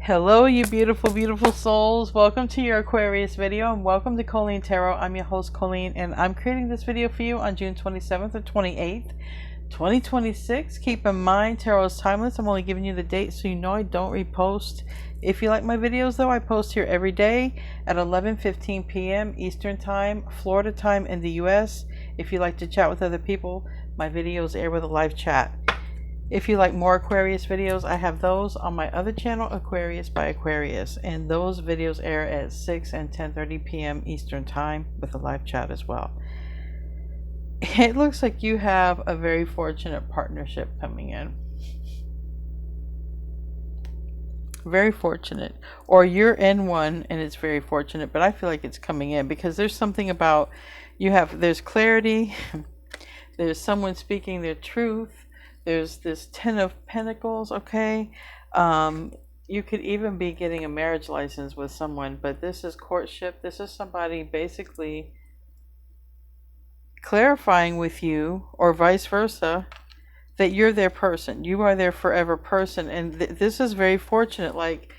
Hello, you beautiful, beautiful souls. Welcome to your Aquarius video and welcome to Colleen Tarot. I'm your host, Colleen, and I'm creating this video for you on June 27th or 28th, 2026. Keep in mind, tarot is timeless. I'm only giving you the date so you know I don't repost. If you like my videos, though, I post here every day at 11:15 p.m. Eastern Time, Florida time in the U.S. If you like to chat with other people, my videos air with a live chat. If you like more Aquarius videos, I have those on my other channel, Aquarius by Aquarius, and those videos air at 6 and 10:30 p.m. Eastern Time with a live chat as well. It looks like you have a very fortunate partnership coming in. Very fortunate. Or you're in one and it's very fortunate, but I feel like it's coming in because there's something about there's clarity, there's someone speaking their truth. There's this 10 of Pentacles, okay? You could even be getting a marriage license with someone, but this is courtship. This is somebody basically clarifying with you, or vice versa, that you're their person. You are their forever person. And this is very fortunate. Like,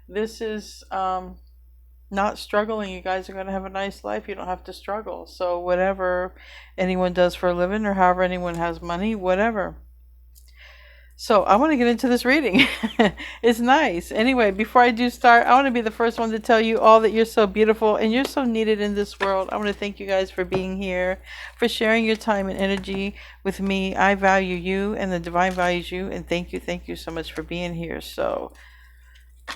this is not struggling. You guys are going to have a nice life. You don't have to struggle. So whatever anyone does for a living, or however anyone has money, whatever. So I want to get into this reading. It's nice. Anyway, before I do start, I want to be the first one to tell you all that you're so beautiful and you're so needed in this world. I want to thank you guys for being here, for sharing your time and energy with me. I value you and the divine values you, and thank you so much for being here. So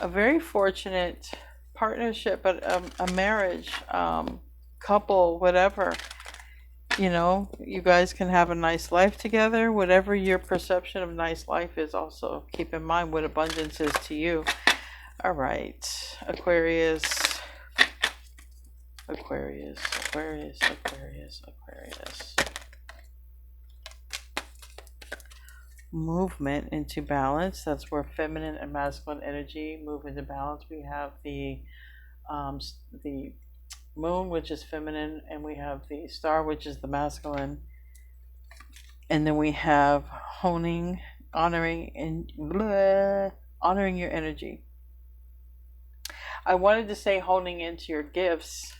a very fortunate partnership, but a marriage, couple, whatever. You know, you guys can have a nice life together. Whatever your perception of nice life is, also keep in mind what abundance is to you. All right, Aquarius, Aquarius, Aquarius, Aquarius, Aquarius. Movement into balance. That's where feminine and masculine energy move into balance. We have the moon, which is feminine, and we have the star, which is the masculine, and then we have honing, honoring, and honoring your energy. I wanted to say honing into your gifts,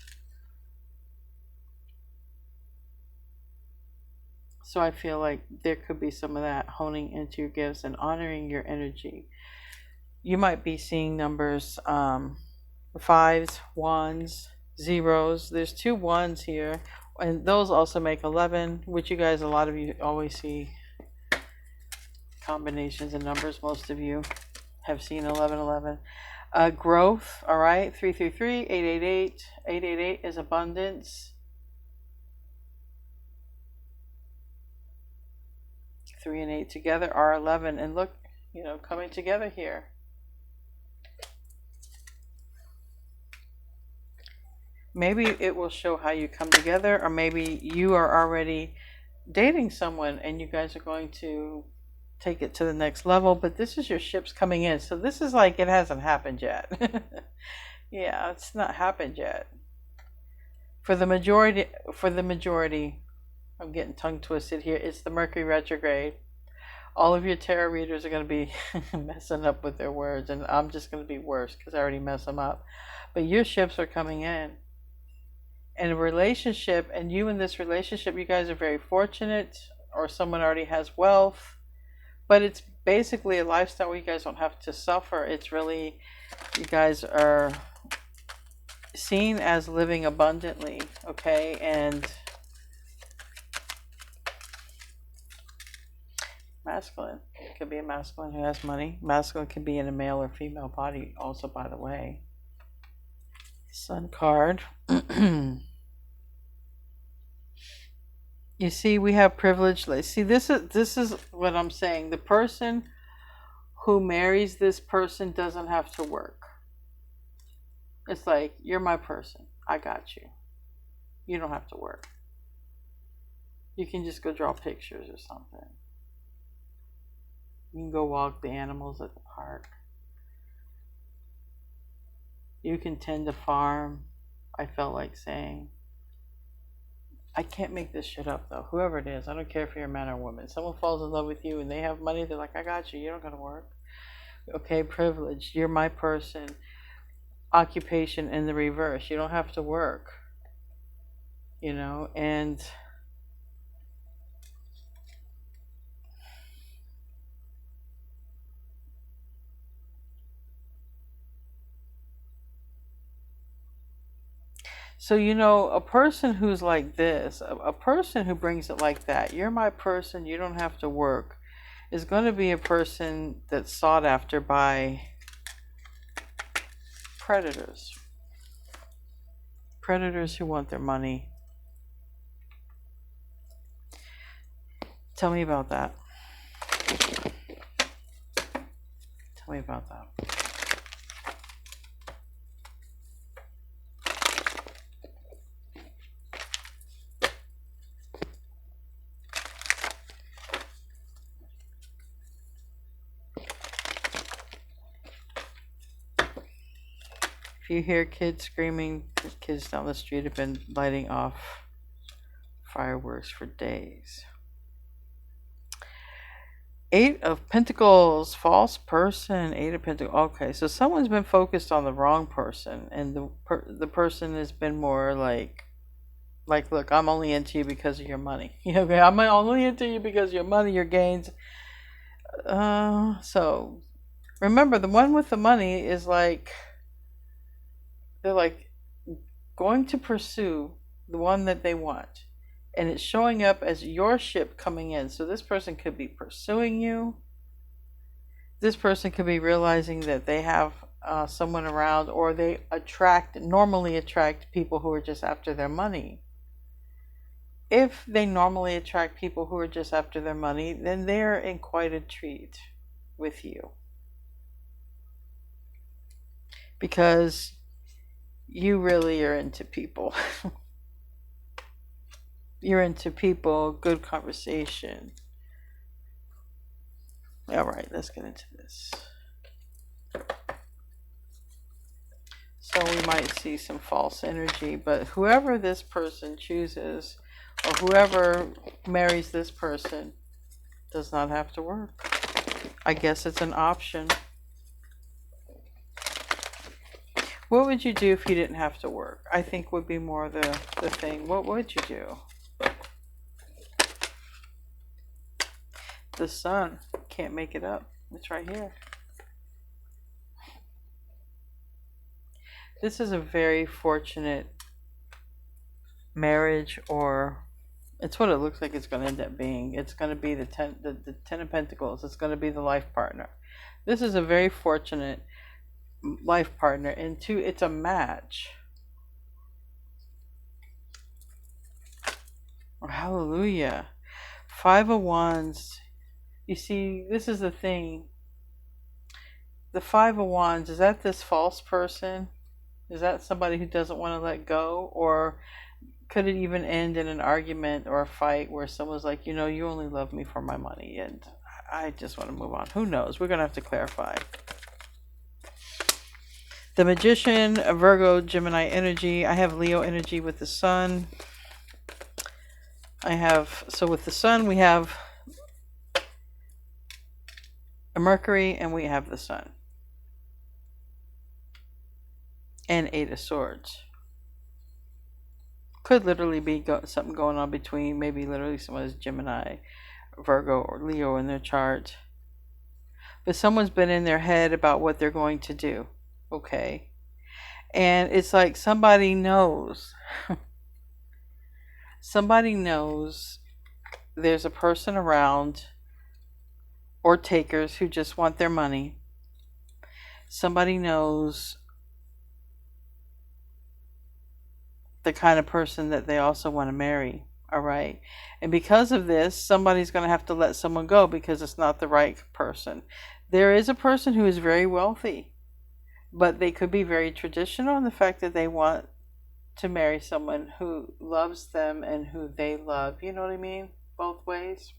so I feel like there could be some of that, honing into your gifts and honoring your energy. You might be seeing numbers, 5s, 1s, zeros. There's 2 1s here, and those also make 11, which you guys, a lot of you always see combinations of numbers. Most of you have seen 11. Growth, all right, 333, 888. 888 is abundance. 3 and 8 together are 11, and look, you know, coming together here. Maybe it will show how you come together, or maybe you are already dating someone and you guys are going to take it to the next level, but this is your ships coming in. So this is like, it hasn't happened yet. Yeah, it's not happened yet. For the majority, I'm getting tongue twisted here, it's the Mercury retrograde. All of your tarot readers are going to be messing up with their words, and I'm just going to be worse because I already mess them up. But your ships are coming in. And a relationship, and you in this relationship, you guys are very fortunate, or someone already has wealth, but it's basically a lifestyle where you guys don't have to suffer. It's really, you guys are seen as living abundantly, okay? And masculine, it could be a masculine who has money. Masculine can be in a male or female body also, by the way. Sun card. You see, we have privilege. See, this is what I'm saying. The person who marries this person doesn't have to work. It's like, you're my person. I got you. You don't have to work. You can just go draw pictures or something. You can go walk the animals at the park. You can tend a farm, I felt like saying. I can't make this shit up, though. Whoever it is, I don't care if you're a man or a woman. Someone falls in love with you and they have money, they're like, I got you. You don't got to work. Okay, privilege. You're my person. Occupation in the reverse. You don't have to work, and so, a person who's like this, a person who brings it like that, you're my person, you don't have to work, is going to be a person that's sought after by predators. Predators who want their money. Tell me about that. Tell me about that. If you hear kids screaming, the kids down the street have been lighting off fireworks for days. Eight of Pentacles, false person, Eight of Pentacles. Okay, so someone's been focused on the wrong person, and the person has been more like, look, I'm only into you because of your money. Okay, I'm only into you because of your money, your gains. So remember, the one with the money is like, they're like going to pursue the one that they want, and it's showing up as your ship coming in. So this person could be pursuing you. This person could be realizing that they have someone around, or they normally attract people who are just after their money. If they normally attract people who are just after their money, then they're in quite a treat with you, because you really are into people. You're into people, good conversation. All right, let's get into this. So we might see some false energy, but whoever this person chooses, or whoever marries this person, does not have to work. I guess it's an option. What would you do if you didn't have to work? I think would be more the thing. What would you do? The sun. Can't make it up. It's right here. This is a very fortunate marriage, or it's what it looks like it's going to end up being. It's going to be the ten of Pentacles. It's going to be the life partner. This is a very fortunate life partner, and two, it's a match. Hallelujah. Five of Wands. You see, this is the thing. The Five of Wands, is that this false person? Is that somebody who doesn't want to let go? Or could it even end in an argument or a fight where someone's like, you only love me for my money, and I just want to move on? Who knows? We're going to have to clarify. The Magician, a Virgo, Gemini energy. I have Leo energy with the Sun. So with the Sun, we have a Mercury, and we have the Sun. And Eight of Swords. Could literally be something going on between, maybe literally someone is Gemini, Virgo, or Leo in their chart. But someone's been in their head about what they're going to do. Okay. And it's like somebody knows. Somebody knows there's a person around, or takers who just want their money. Somebody knows the kind of person that they also want to marry. All right. And because of this, somebody's going to have to let someone go because it's not the right person. There is a person who is very wealthy, but they could be very traditional in the fact that they want to marry someone who loves them and who they love. You know what I mean? Both ways.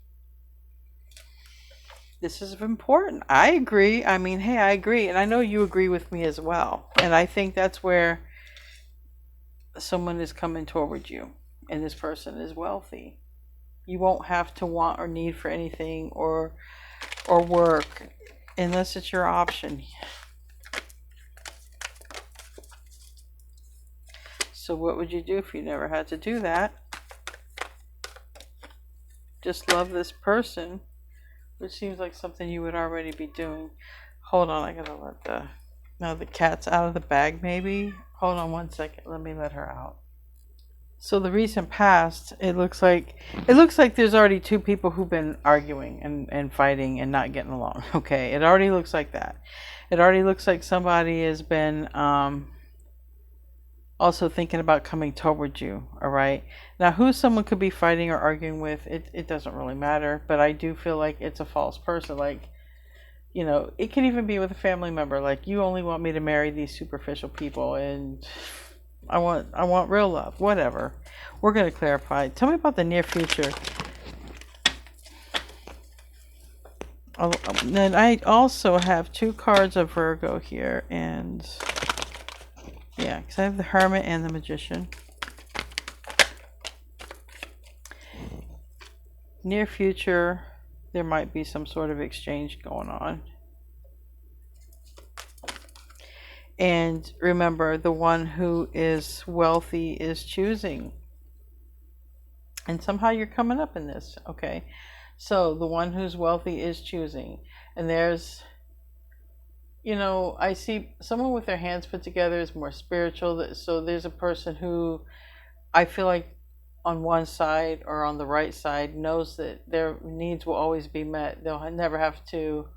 This is important. I agree. I mean, hey, I agree. And I know you agree with me as well. And I think that's where someone is coming toward you, and this person is wealthy. You won't have to want or need for anything or work. unless it's your option. So what would you do if you never had to do that? Just love this person, which seems like something you would already be doing. Hold on, I gotta let the cat's out of the bag maybe. Hold on 1 second, let me let her out. So the recent past, it looks like there's already two people who've been arguing and fighting and not getting along. Okay, it already looks like that. It already looks like somebody has been also thinking about coming towards you. All right, now who someone could be fighting or arguing with, it doesn't really matter, but I do feel like it's a false person. Like, you know, it could even be with a family member. Like, you only want me to marry these superficial people, and I want real love. Whatever. We're going to clarify. Tell me about the near future. Then I also have two cards of Virgo here, and yeah, because I have the Hermit and the Magician. Near future, there might be some sort of exchange going on. And remember, the one who is wealthy is choosing. And somehow you're coming up in this, okay? So the one who's wealthy is choosing. And there's, you know, I see someone with their hands put together is more spiritual. So there's a person who I feel like on one side or on the right side knows that their needs will always be met. They'll never have to,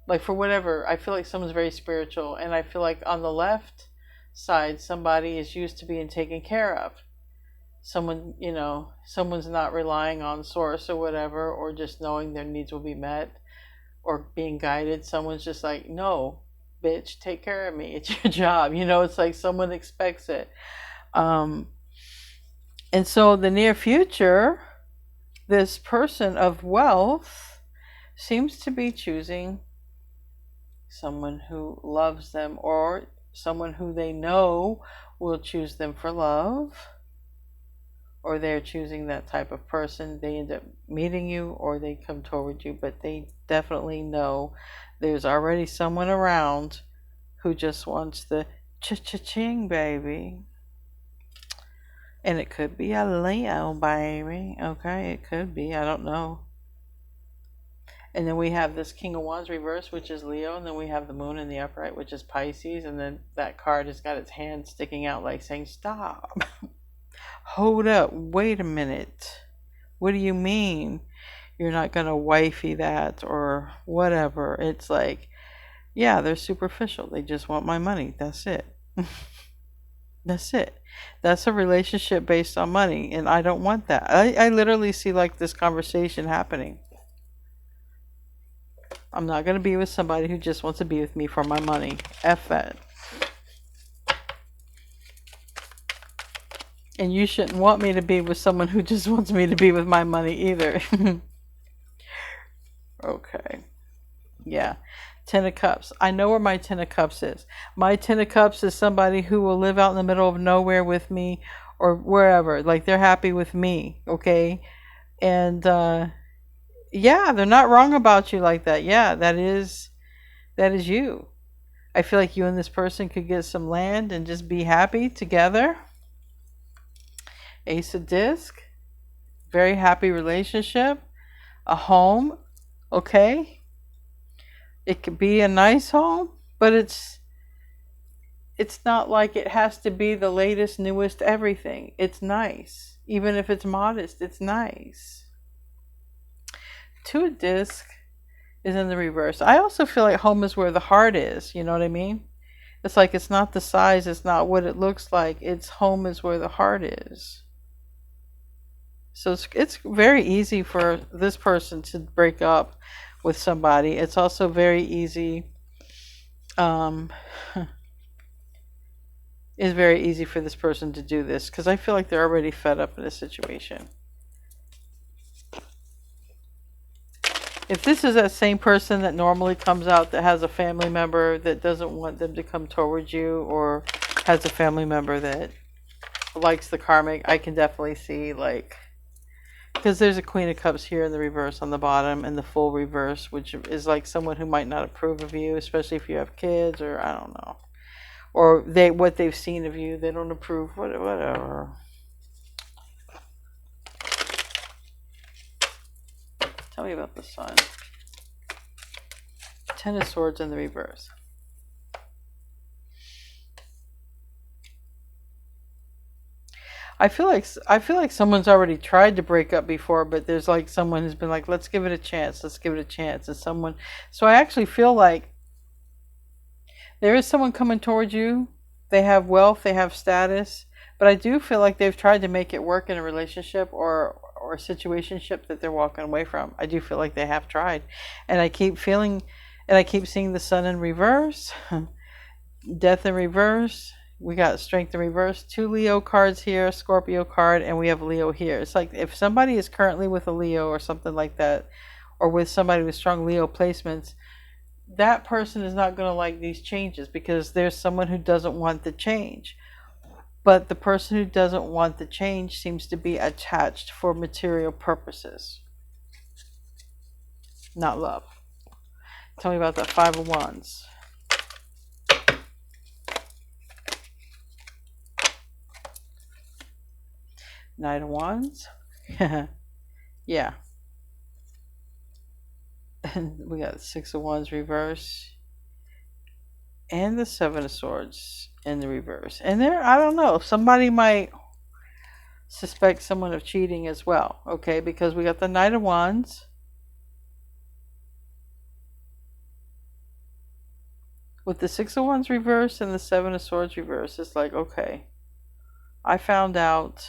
like, for whatever. I feel like someone's very spiritual. And I feel like on the left side, somebody is used to being taken care of. Someone, you know, someone's not relying on source or whatever, or just knowing their needs will be met or being guided. Someone's just like, no, bitch, take care of me. It's your job. You know, it's like someone expects it. And so the near future, this person of wealth seems to be choosing someone who loves them, or someone who they know will choose them for love. Or they're choosing that type of person. They end up meeting you, or they come toward you, but they definitely know there's already someone around who just wants the cha-cha-ching, baby. And it could be a Leo, baby. Okay, it could be. I don't know. And then we have this King of Wands reverse, which is Leo, and then we have the Moon in the upright, which is Pisces, and then that card has got its hand sticking out like saying, stop. Hold up, wait a minute. What do you mean you're not going to wifey that or whatever? It's like, yeah, they're superficial. They just want my money. That's it. That's it. That's a relationship based on money, and I don't want that. I literally see like this conversation happening. I'm not going to be with somebody who just wants to be with me for my money. F that. And you shouldn't want me to be with someone who just wants me to be with my money either. Okay. Yeah. Ten of Cups. I know where my Ten of Cups is. My Ten of Cups is somebody who will live out in the middle of nowhere with me or wherever. Like, they're happy with me. Okay. And, yeah, they're not wrong about you like that. Yeah, that is you. I feel like you and this person could get some land and just be happy together. Ace of Disc, very happy relationship, a home, okay? It could be a nice home, but it's not like it has to be the latest, newest everything. It's nice. Even if it's modest, it's nice. Two of Disc is in the reverse. I also feel like home is where the heart is, you know what I mean? It's like it's not the size, it's not what it looks like. It's home is where the heart is. So it's very easy for this person to break up with somebody. It's also very easy. It's very easy for this person to do this because I feel like they're already fed up in this situation. If this is that same person that normally comes out that has a family member that doesn't want them to come towards you, or has a family member that likes the karmic, I can definitely see like Because there's a Queen of Cups here in the reverse on the bottom, and the full reverse, which is like someone who might not approve of you, especially if you have kids, or I don't know, or what they've seen of you, they don't approve. Whatever. Tell me about the Sun. Ten of Swords in the reverse. I feel like someone's already tried to break up before, but there's like someone who's been like, let's give it a chance, and someone. So I actually feel like there is someone coming towards you. They have wealth, they have status, but I do feel like they've tried to make it work in a relationship or a situationship that they're walking away from. I do feel like they have tried, and I keep seeing the Sun in reverse, Death in reverse. We got Strength in reverse, 2 Leo cards here, Scorpio card, and we have Leo here. It's like if somebody is currently with a Leo or something like that, or with somebody with strong Leo placements, that person is not going to like these changes because there's someone who doesn't want the change. But the person who doesn't want the change seems to be attached for material purposes, not love. Tell me about that 5 of Wands. Knight of Wands. Yeah. And we got 6 of Wands reverse. And the 7 of Swords in the reverse. And there, I don't know, somebody might suspect someone of cheating as well. Okay, because we got the Knight of Wands. With the 6 of Wands reverse and the 7 of Swords reverse, it's like, okay, I found out.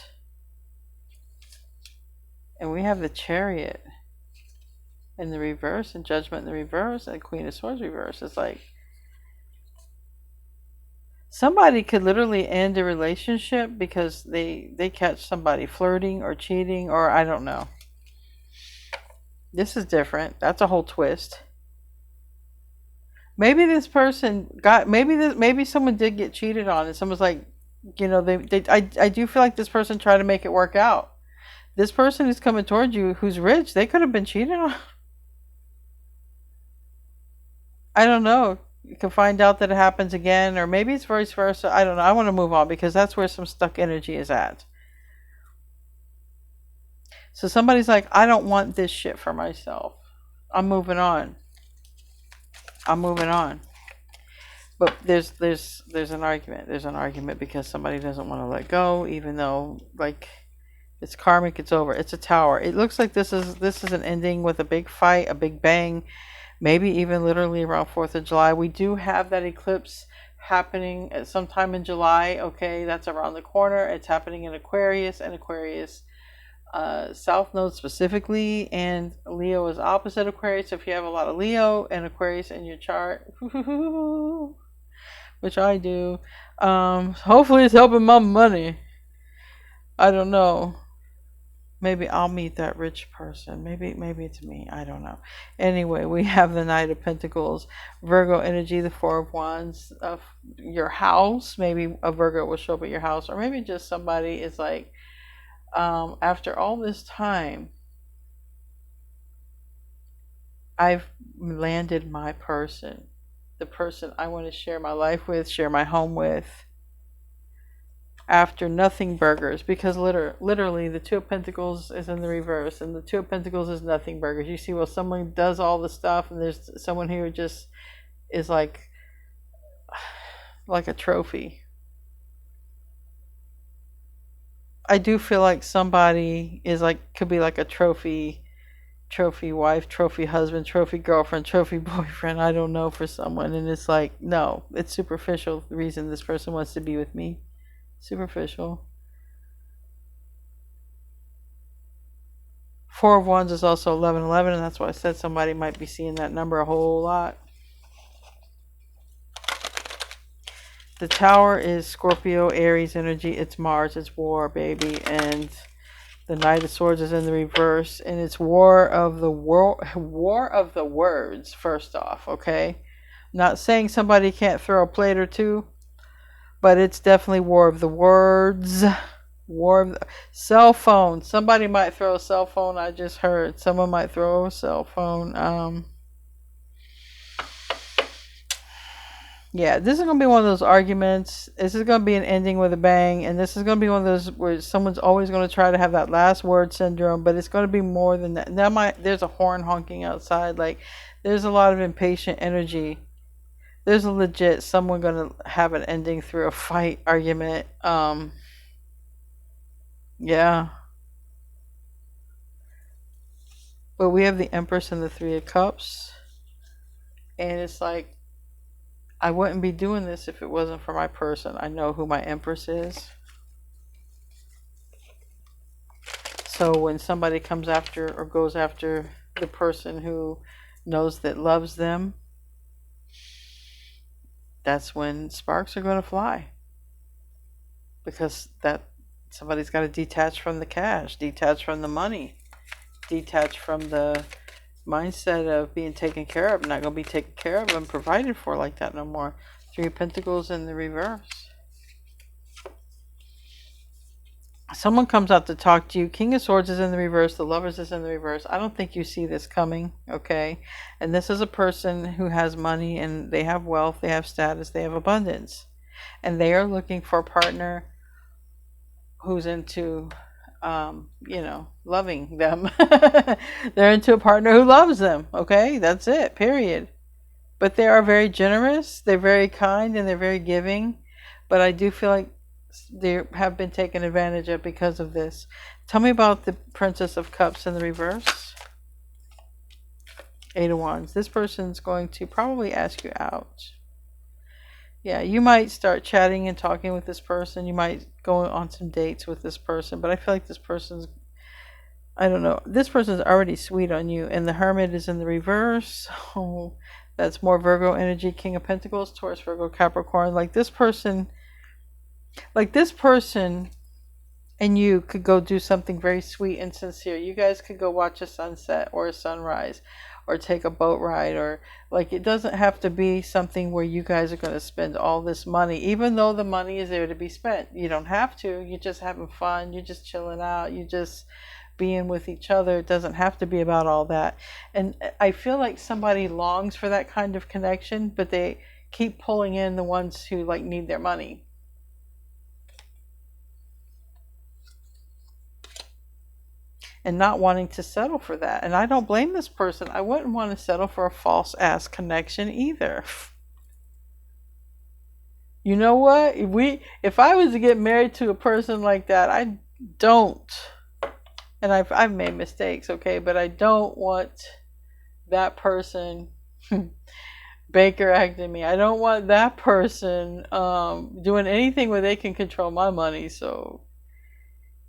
And we have the Chariot in the reverse, and Judgment in the reverse, and Queen of Swords reverse. It's like somebody could literally end a relationship because they catch somebody flirting or cheating, or I don't know. This is different. That's a whole twist. Maybe this person got, maybe someone did get cheated on, and someone's like, you know, I do feel like this person tried to make it work out. This person who's coming towards you, who's rich, they could have been cheated on. I don't know. You can find out that it happens again, or maybe it's vice versa. I don't know. I want to move on because that's where some stuck energy is at. So somebody's like, I don't want this shit for myself. I'm moving on. I'm moving on. But there's an argument. There's an argument because somebody doesn't want to let go, even though like it's karmic, it's over. It's a Tower. It looks like this is an ending with a big fight, a big bang, maybe even literally around 4th of July. We do have that eclipse happening at sometime in July. Okay, that's around the corner. It's happening in Aquarius, and Aquarius South Node specifically, and Leo is opposite Aquarius. So if you have a lot of Leo and Aquarius in your chart, which I do, hopefully it's helping my money. I don't know. Maybe I'll meet that rich person. Maybe it's me. I don't know. Anyway, we have the Knight of Pentacles, Virgo energy, the 4 of Wands, of your house. Maybe a Virgo will show up at your house, or maybe just somebody is like, after all this time, I've landed my person, the person I want to share my life with, share my home with. After nothing burgers, because literally the 2 of Pentacles is in the reverse, and the 2 of Pentacles is nothing burgers. You see, well, someone does all the stuff, and there's someone here who just is like a trophy. I do feel like somebody is like, could be like a trophy wife, trophy husband, trophy girlfriend, trophy boyfriend, I don't know, for someone. And it's like, no, it's superficial, the reason this person wants to be with me. Superficial. 4 of Wands is also 1111, and that's why I said somebody might be seeing that number a whole lot. The Tower is Scorpio, Aries energy. It's Mars. It's war, baby. And the Knight of Swords is in the reverse, and it's war of the words. First off, okay. Not saying somebody can't throw a plate or two, but it's definitely war of the words. War of the cell phone. Somebody might throw a cell phone. I just heard someone might throw a cell phone. Yeah, this is gonna be one of those arguments. This is gonna be an ending with a bang, and this is gonna be one of those where someone's always gonna try to have that last word syndrome. But it's gonna be more than that. There's a horn honking outside. Like, there's a lot of impatient energy. There's a legit someone gonna have an ending through a fight argument. Yeah. But we have the Empress and the Three of Cups, and it's like, I wouldn't be doing this if it wasn't for my person. I know who my Empress is. So when somebody comes after or goes after the person who knows that loves them, that's when sparks are going to fly. Because that somebody's got to detach from the cash, detach from the money, detach from the mindset of being taken care of. Not going to be taken care of and provided for like that no more. Three of Pentacles in the reverse. Someone comes out to talk to you. King of Swords is in the reverse. The Lovers is in the reverse. I don't think you see this coming, okay? And this is a person who has money and they have wealth, they have status, they have abundance. And they are looking for a partner who's into, loving them. They're into a partner who loves them, okay? That's it, period. But they are very generous, they're very kind, and they're very giving. But I do feel like they have been taken advantage of because of this. Tell me about the Princess of Cups in the reverse. Eight of Wands. This person's going to probably ask you out. Yeah, you might start chatting and talking with this person. You might go on some dates with this person. But I feel like this person's, I don't know, this person's already sweet on you. And the Hermit is in the reverse. Oh, that's more Virgo energy. King of Pentacles, Taurus, Virgo, Capricorn. Like this person and you could go do something very sweet and sincere. You guys could go watch a sunset or a sunrise or take a boat ride, or like, it doesn't have to be something where you guys are going to spend all this money, even though the money is there to be spent. You don't have to. You're just having fun. You're just chilling out. You're just being with each other. It doesn't have to be about all that. And I feel like somebody longs for that kind of connection, but they keep pulling in the ones who like need their money. And not wanting to settle for that. And I don't blame this person. I wouldn't want to settle for a false ass connection either. You know what? If I was to get married to a person like that, I don't. And I've made mistakes, okay, but I don't want that person Baker acting me. I don't want that person doing anything where they can control my money. So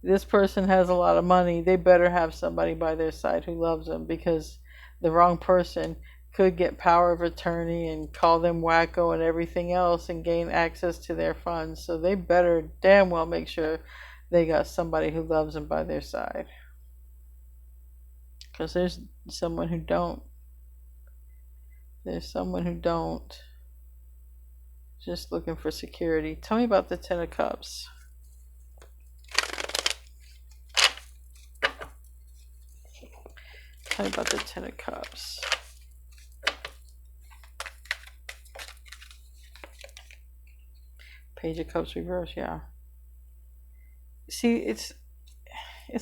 this person has a lot of money. They better have somebody by their side who loves them, because the wrong person could get power of attorney and call them wacko and everything else and gain access to their funds. So they better damn well make sure they got somebody who loves them by their side. Because there's someone who don't. There's someone who don't. Just looking for security. Tell me about the Ten of Cups. Tell me about the Ten of Cups. Page of Cups reverse, yeah. See, it's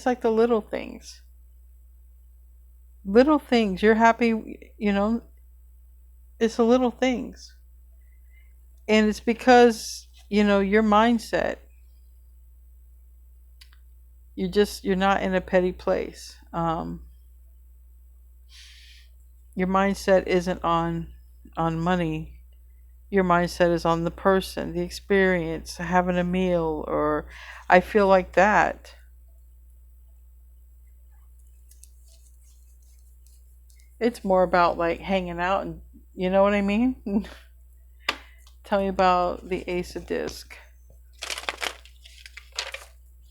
like the little things. Little things. You're happy, it's the little things. And it's because, your mindset. You're not in a petty place. Your mindset isn't on money. Your mindset is on the person, the experience, having a meal, or I feel like that. It's more about like hanging out, and you know what I mean? Tell me about the Ace of Disc.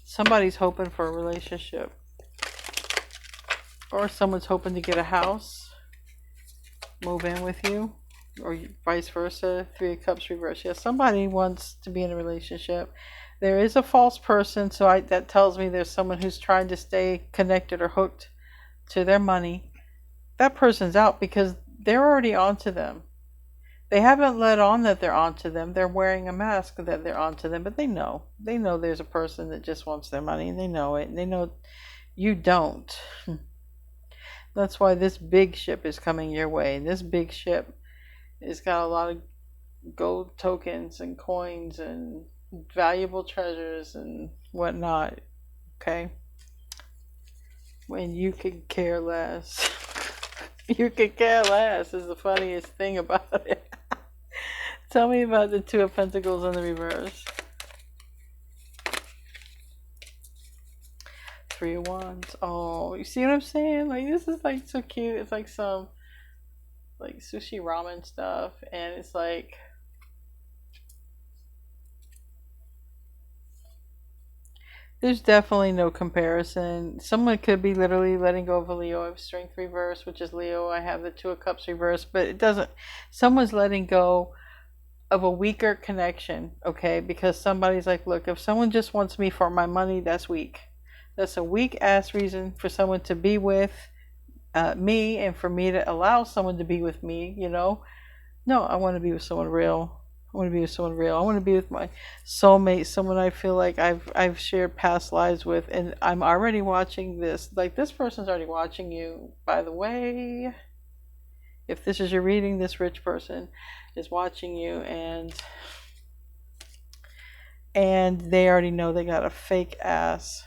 Somebody's hoping for a relationship. Or someone's hoping to get a house, move in with you, or vice versa. Three of Cups reverse. Yeah, somebody wants to be in a relationship. There is a false person, so that tells me there's someone who's trying to stay connected or hooked to their money. That person's out because they're already onto them. They haven't let on that they're onto them. They're wearing a mask that they're onto them, but they know. They know there's a person that just wants their money, and they know it, and they know you don't. That's why this big ship is coming your way. And this big ship has got a lot of gold tokens and coins and valuable treasures and whatnot. Okay? When you could care less. You could care less is the funniest thing about it. Tell me about the Two of Pentacles in the reverse. Three of Wands. Oh, you see what I'm saying? Like, this is like so cute. It's like some like sushi ramen stuff, and it's like there's definitely no comparison. Someone could be literally letting go of a Leo. I have Strength reverse, which is Leo. I have the Two of Cups reverse, but it doesn't. Someone's letting go of a weaker connection, okay? Because somebody's like, look, if someone just wants me for my money, that's weak. That's a weak ass reason for someone to be with me, and for me to allow someone to be with me, you know? No, I want to be with someone real. I want to be with someone real. I want to be with my soulmate, someone I feel like I've shared past lives with, and I'm already watching this. Like, this person's already watching you. By the way, if this is your reading, this rich person is watching you, and they already know they got a fake ass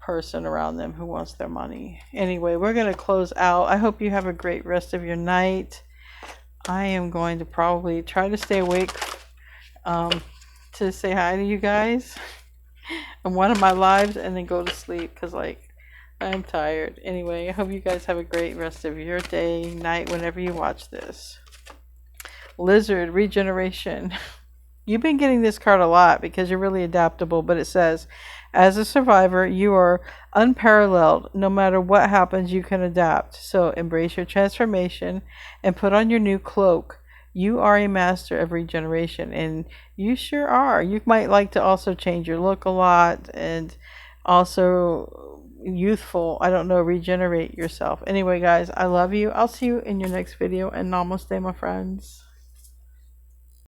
person around them who wants their money. Anyway, we're going to close out. I hope you have a great rest of your night. I am going to probably try to stay awake to say hi to you guys in one of my lives, and then go to sleep because, like, I'm tired. Anyway, I hope you guys have a great rest of your day, night, whenever you watch this. Lizard, regeneration. You've been getting this card a lot because you're really adaptable, but it says, as a survivor, you are unparalleled. No matter what happens, you can adapt. So embrace your transformation and put on your new cloak. You are a master of regeneration, and you sure are. You might like to also change your look a lot, and also youthful. I don't know, regenerate yourself. Anyway, guys, I love you. I'll see you in your next video, and namaste, my friends.